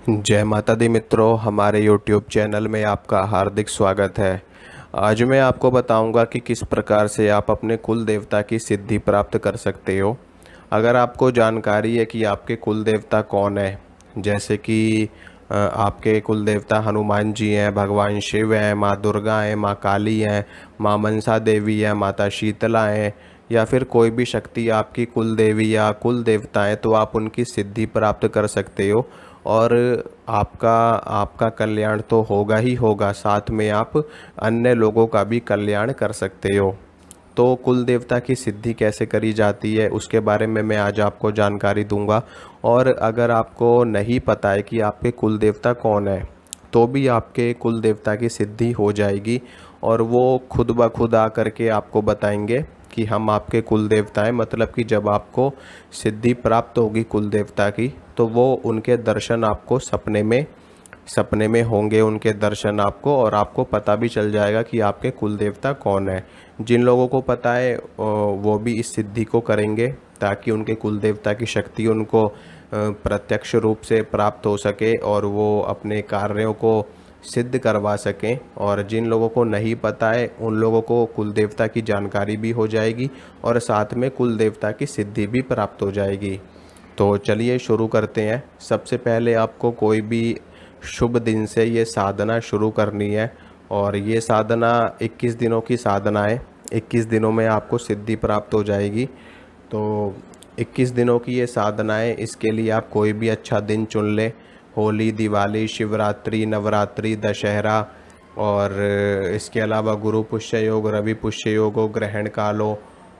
जय माता दी मित्रों, हमारे YouTube चैनल में आपका हार्दिक स्वागत है। आज मैं आपको बताऊंगा कि किस प्रकार से आप अपने कुल देवता की सिद्धि प्राप्त कर सकते हो। अगर आपको जानकारी है कि आपके कुल देवता कौन है, जैसे कि आपके कुल देवता हनुमान जी हैं, भगवान शिव हैं, माँ दुर्गा हैं, माँ काली हैं, माँ मनसा देवी हैं, माता शीतला हैं, या फिर कोई भी शक्ति आपकी कुल देवी या कुल देवता है, तो आप उनकी सिद्धि प्राप्त कर सकते हो। और आपका आपका कल्याण तो होगा ही होगा, साथ में आप अन्य लोगों का भी कल्याण कर सकते हो। तो कुल देवता की सिद्धि कैसे करी जाती है उसके बारे में मैं आज आपको जानकारी दूंगा। और अगर आपको नहीं पता है कि आपके कुल देवता कौन है, तो भी आपके कुल देवता की सिद्धि हो जाएगी। और वो खुद ब खुद आकर के आपको बताएंगे कि हम आपके कुल देवता हैं। मतलब कि जब आपको सिद्धि प्राप्त होगी कुल देवता की, तो वो उनके दर्शन आपको सपने में होंगे, उनके दर्शन आपको, और आपको पता भी चल जाएगा कि आपके कुल देवता कौन है। जिन लोगों को पता है वो भी इस सिद्धि को करेंगे, ताकि उनके कुल देवता की शक्ति उनको प्रत्यक्ष रूप से प्राप्त हो सके और वो अपने कार्यों को सिद्ध करवा सकें। और जिन लोगों को नहीं पता है उन लोगों को कुल देवता की जानकारी भी हो जाएगी और साथ में कुल देवता की सिद्धि भी प्राप्त हो जाएगी। तो चलिए शुरू करते हैं। सबसे पहले आपको कोई भी शुभ दिन से ये साधना शुरू करनी है, और ये साधना 21 दिनों की साधना है। 21 दिनों में आपको सिद्धि प्राप्त हो जाएगी। तो 21 दिनों की ये साधना है, इसके लिए आप कोई भी अच्छा दिन चुन लें। होली, दिवाली, शिवरात्रि, नवरात्रि, दशहरा, और इसके अलावा गुरु पुष्य योग, रवि पुष्य योग हो, ग्रहण काल हो,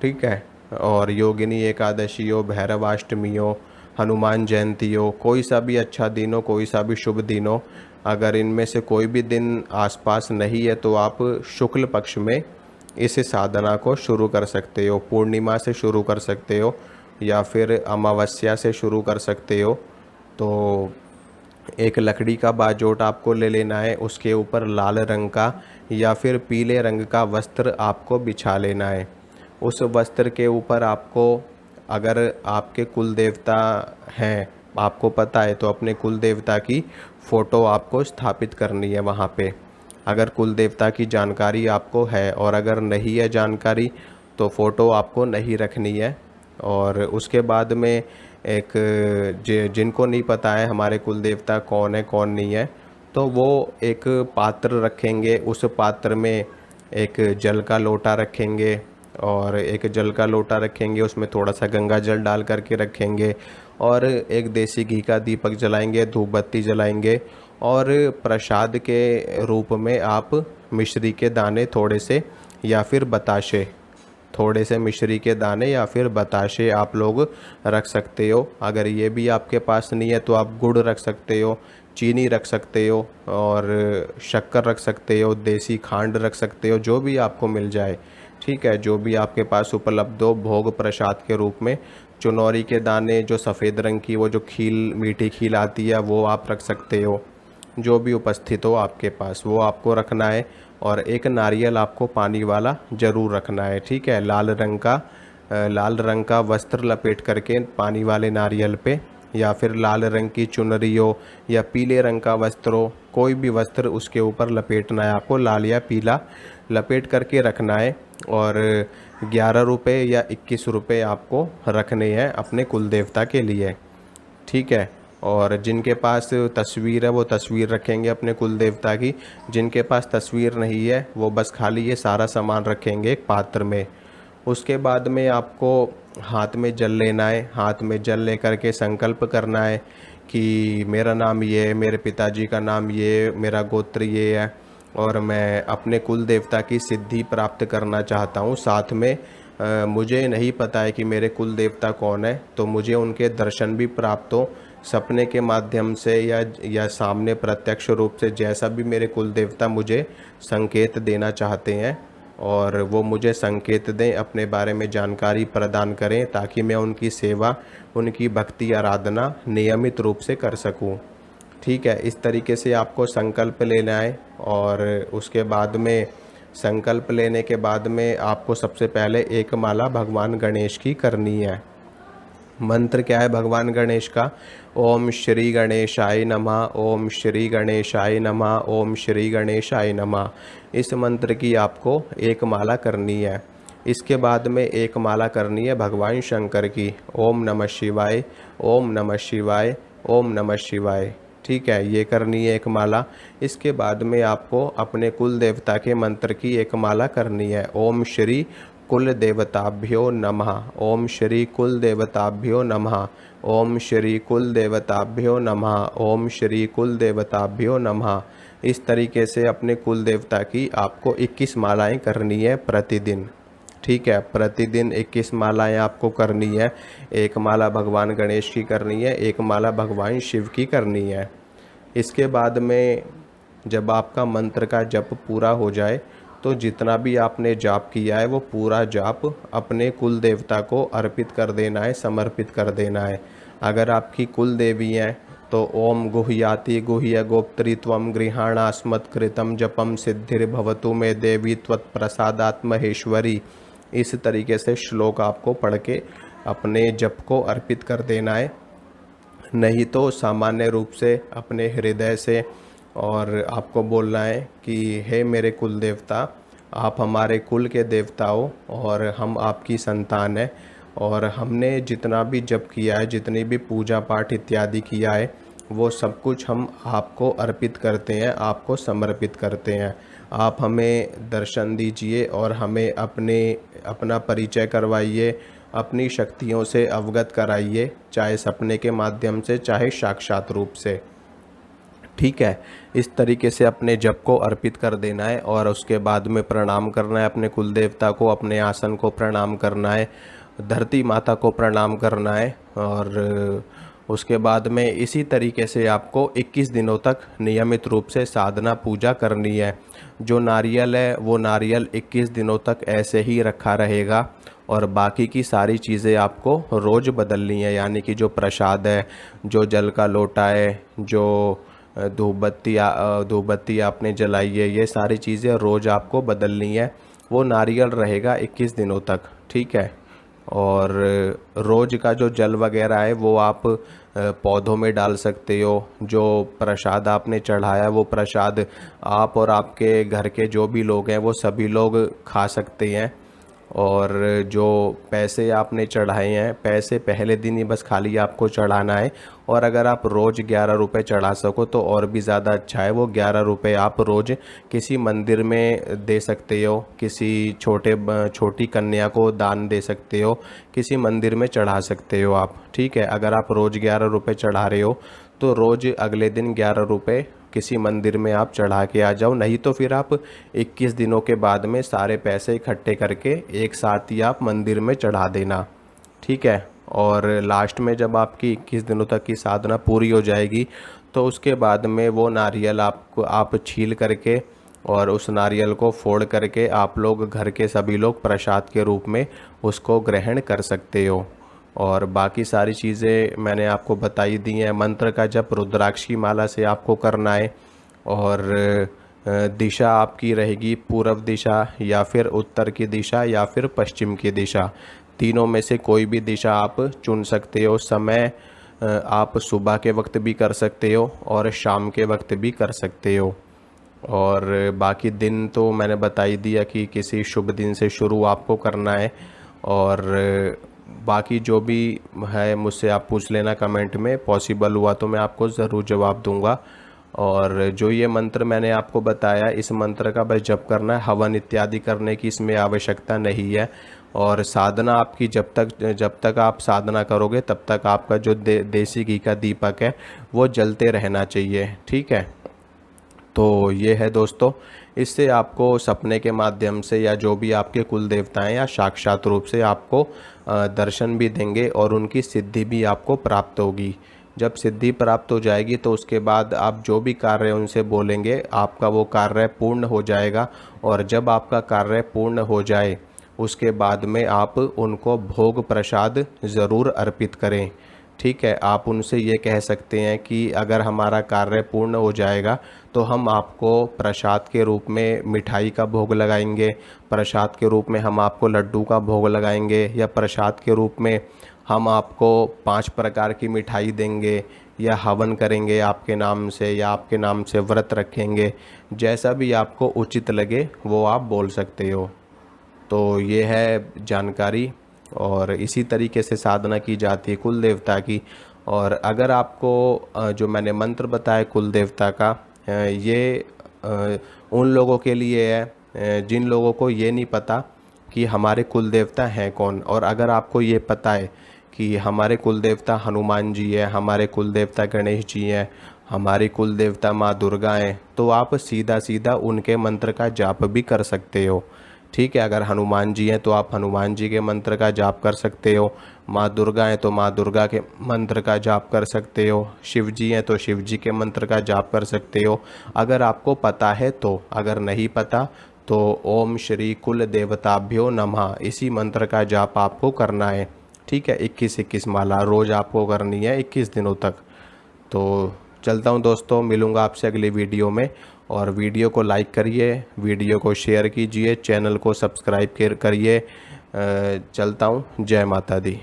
ठीक है, और योगिनी एकादशी हो, भैरवाष्टमी हो, हनुमान जयंती हो, कोई सा भी अच्छा दिन हो, कोई सा भी शुभ दिन हो। अगर इनमें से कोई भी दिन आसपास नहीं है तो आप शुक्ल पक्ष में इस साधना को शुरू कर सकते हो। पूर्णिमा से शुरू कर सकते हो या फिर अमावस्या से शुरू कर सकते हो। तो एक लकड़ी का बाजोट आपको ले लेना है, उसके ऊपर लाल रंग का या फिर पीले रंग का वस्त्र आपको बिछा लेना है। उस वस्त्र के ऊपर आपको, अगर आपके कुल देवता हैं, आपको पता है, तो अपने कुल देवता की फ़ोटो आपको स्थापित करनी है वहाँ पे, अगर कुल देवता की जानकारी आपको है। और अगर नहीं है जानकारी तो फ़ोटो आपको नहीं रखनी है। और उसके बाद में एक जिनको नहीं पता है हमारे कुल देवता कौन है कौन नहीं है, तो वो एक पात्र रखेंगे। उस पात्र में एक जल का लोटा रखेंगे, और एक जल का लोटा रखेंगे, उसमें थोड़ा सा गंगा जल डाल करके रखेंगे, और एक देसी घी का दीपक जलाएंगे, धूप बत्ती जलाएंगे। और प्रसाद के रूप में आप मिश्री के दाने थोड़े से या फिर बताशे, थोड़े से मिश्री के दाने या फिर बताशे आप लोग रख सकते हो। अगर ये भी आपके पास नहीं है तो आप गुड़ रख सकते हो, चीनी रख सकते हो, और शक्कर रख सकते हो, देसी खांड रख सकते हो, जो भी आपको मिल जाए, ठीक है, जो भी आपके पास उपलब्ध हो भोग प्रसाद के रूप में। चुनौरी के दाने, जो सफ़ेद रंग की वो जो खील, मीठी खील आती है, वो आप रख सकते हो। जो भी उपस्थित हो आपके पास वो आपको रखना है। और एक नारियल आपको पानी वाला ज़रूर रखना है, ठीक है, लाल रंग का वस्त्र लपेट करके पानी वाले नारियल पे, या फिर लाल रंग की चुनरी हो या पीले रंग का वस्त्र हो, कोई भी वस्त्र उसके ऊपर लपेटना है आपको, लाल या पीला लपेट करके रखना है। और 11 रुपये या 21 रुपये आपको रखने हैं अपने कुल देवता के लिए, ठीक है। और जिनके पास तस्वीर है वो तस्वीर रखेंगे अपने कुल देवता की। जिनके पास तस्वीर नहीं है वो बस खाली ये सारा सामान रखेंगे एक पात्र में। उसके बाद में आपको हाथ में जल लेना है। हाथ में जल लेकर के संकल्प करना है कि मेरा नाम ये है, मेरे पिताजी का नाम ये, मेरा गोत्र ये है, और मैं अपने कुल देवता की सिद्धि प्राप्त करना चाहता हूँ। साथ में मुझे नहीं पता है कि मेरे कुल देवता कौन है, तो मुझे उनके दर्शन भी प्राप्त हो, सपने के माध्यम से या सामने प्रत्यक्ष रूप से, जैसा भी मेरे कुल देवता मुझे संकेत देना चाहते हैं, और वो मुझे संकेत दें, अपने बारे में जानकारी प्रदान करें, ताकि मैं उनकी सेवा, उनकी भक्ति आराधना नियमित रूप से कर सकूं। ठीक है, इस तरीके से आपको संकल्प लेना है। और उसके बाद में, संकल्प लेने के बाद में आपको सबसे पहले एक माला भगवान गणेश की करनी है। मंत्र क्या है भगवान गणेश का? ओम श्री गणेशाय नमः, ओम श्री गणेशाय नमः, ओम श्री गणेशाय नमः। इस मंत्र की आपको एक माला करनी है। इसके बाद में एक माला करनी है भगवान शंकर की, ओम नमः शिवाय, ओम नमः शिवाय, ओम नमः शिवाय। ठीक है, ये करनी है एक माला। इसके बाद में आपको अपने कुल देवता के मंत्र की एक माला करनी है, ओम श्री कुल देवताभ्यो नमः, ओम श्री कुल देवताभ्यो नमः, ओम श्री कुल देवताभ्यो नमः, ओम श्री कुल देवताभ्यो नमः। इस तरीके से अपने कुल देवता की आपको 21 मालाएं करनी है प्रतिदिन। ठीक है, प्रतिदिन 21 मालाएं आपको करनी है। एक माला भगवान गणेश की करनी है, एक माला भगवान शिव की करनी है। इसके बाद में जब आपका मंत्र का जप पूरा हो जाए तो जितना भी आपने जाप किया है वो पूरा जाप अपने कुल देवता को अर्पित कर देना है, समर्पित कर देना है। अगर आपकी कुल देवी हैं तो ओम गुह्याति गुह्य गोप्त्री त्वं गृहाणास्मत्कृतं जपम सिद्धिर्भवतु मे देवी त्वत्प्रसादात् महेश्वरी। इस तरीके से श्लोक आपको पढ़ के अपने जप को अर्पित कर देना है। नहीं तो सामान्य रूप से अपने हृदय से और आपको बोलना है कि हे मेरे कुल देवता, आप हमारे कुल के देवता हो और हम आपकी संतान है, और हमने जितना भी जप किया है, जितनी भी पूजा पाठ इत्यादि किया है, वो सब कुछ हम आपको अर्पित करते हैं, आपको समर्पित करते हैं। आप हमें दर्शन दीजिए और हमें अपना परिचय करवाइए, अपनी शक्तियों से अवगत कराइए, चाहे सपने के माध्यम से, चाहे साक्षात रूप से। ठीक है, इस तरीके से अपने जप को अर्पित कर देना है और उसके बाद में प्रणाम करना है अपने कुल देवता को, अपने आसन को प्रणाम करना है, धरती माता को प्रणाम करना है। और उसके बाद में इसी तरीके से आपको 21 दिनों तक नियमित रूप से साधना पूजा करनी है। जो नारियल है वो नारियल 21 दिनों तक ऐसे ही रखा रहेगा और बाकी की सारी चीज़ें आपको रोज़ बदलनी है। यानी कि जो प्रसाद है, जो जल का लोटा है, जो धूप बत्ती आपने जलाई है, ये सारी चीज़ें रोज़ आपको बदलनी है। वो नारियल रहेगा 21 दिनों तक। ठीक है, और रोज़ का जो जल वगैरह है वो आप पौधों में डाल सकते हो। जो प्रसाद आपने चढ़ाया वो प्रसाद आप और आपके घर के जो भी लोग हैं वो सभी लोग खा सकते हैं। और जो पैसे आपने चढ़ाए हैं, पैसे पहले दिन ही बस खाली आपको चढ़ाना है। और अगर आप रोज़ 11 रुपये चढ़ा सको तो और भी ज़्यादा अच्छा है। वो 11 रुपये आप रोज़ किसी मंदिर में दे सकते हो, किसी छोटी कन्या को दान दे सकते हो, किसी मंदिर में चढ़ा सकते हो आप। ठीक है, अगर आप रोज़ 11 रुपये चढ़ा रहे हो तो रोज़ अगले दिन 11 रुपये किसी मंदिर में आप चढ़ा के आ जाओ। नहीं तो फिर आप 21 दिनों के बाद में सारे पैसे इकट्ठे करके एक साथ ही आप मंदिर में चढ़ा देना। ठीक है, और लास्ट में जब आपकी 21 दिनों तक की साधना पूरी हो जाएगी तो उसके बाद में वो नारियल आप छील करके और उस नारियल को फोड़ करके आप लोग घर के सभी लोग प्रसाद के रूप में उसको ग्रहण कर सकते हो। और बाकी सारी चीज़ें मैंने आपको बताई दी हैं। मंत्र का जप रुद्राक्ष की माला से आपको करना है और दिशा आपकी रहेगी पूर्व दिशा या फिर उत्तर की दिशा या फिर पश्चिम की दिशा। तीनों में से कोई भी दिशा आप चुन सकते हो। समय आप सुबह के वक्त भी कर सकते हो और शाम के वक्त भी कर सकते हो। और बाकी दिन तो मैंने बता ही दिया कि किसी शुभ दिन से शुरू आपको करना है। और बाकी जो भी है मुझसे आप पूछ लेना कमेंट में, पॉसिबल हुआ तो मैं आपको ज़रूर जवाब दूंगा। और जो ये मंत्र मैंने आपको बताया, इस मंत्र का बस जप करना है, हवन इत्यादि करने की इसमें आवश्यकता नहीं है। और साधना आपकी जब तक आप साधना करोगे तब तक आपका जो देसी घी का दीपक है वो जलते रहना चाहिए। ठीक है, तो ये है दोस्तों, इससे आपको सपने के माध्यम से या जो भी आपके कुल देवता हैं या साक्षात रूप से आपको दर्शन भी देंगे और उनकी सिद्धि भी आपको प्राप्त होगी। जब सिद्धि प्राप्त हो जाएगी तो उसके बाद आप जो भी कार्य उनसे बोलेंगे आपका वो कार्य पूर्ण हो जाएगा। और जब आपका कार्य पूर्ण हो जाए उसके बाद में आप उनको भोग प्रसाद ज़रूर अर्पित करें। ठीक है, आप उनसे ये कह सकते हैं कि अगर हमारा कार्य पूर्ण हो जाएगा तो हम आपको प्रसाद के रूप में मिठाई का भोग लगाएंगे, प्रसाद के रूप में हम आपको लड्डू का भोग लगाएंगे, या प्रसाद के रूप में हम आपको 5 प्रकार की मिठाई देंगे या हवन करेंगे आपके नाम से या आपके नाम से व्रत रखेंगे। जैसा भी आपको उचित लगे वो आप बोल सकते हो। तो ये है जानकारी, और इसी तरीके से साधना की जाती है कुल देवता की। और अगर आपको जो मैंने मंत्र बताया कुल देवता का, ये उन लोगों के लिए है जिन लोगों को ये नहीं पता कि हमारे कुल देवता हैं कौन। और अगर आपको ये पता है कि हमारे कुल देवता हनुमान जी है, हमारे कुल देवता गणेश जी हैं, हमारी कुल देवता माँ दुर्गा हैं, तो आप सीधा सीधा उनके मंत्र का जाप भी कर सकते हो। ठीक है, अगर हनुमान जी हैं तो आप हनुमान जी के मंत्र का जाप कर सकते हो, माँ दुर्गा हैं तो माँ दुर्गा के मंत्र का जाप कर सकते हो, शिव जी हैं तो शिव जी के मंत्र का जाप कर सकते हो, अगर आपको पता है तो। अगर नहीं पता तो ओम श्री कुल देवताभ्यो नमः इसी मंत्र का जाप आपको करना है। ठीक है, 21-21 माला रोज़ आपको करनी है 21 दिनों तक। तो चलता हूँ दोस्तों, मिलूँगा आपसे अगली वीडियो में। और वीडियो को लाइक करिए, वीडियो को शेयर कीजिए, चैनल को सब्सक्राइब करिए। चलता हूँ, जय माता दी।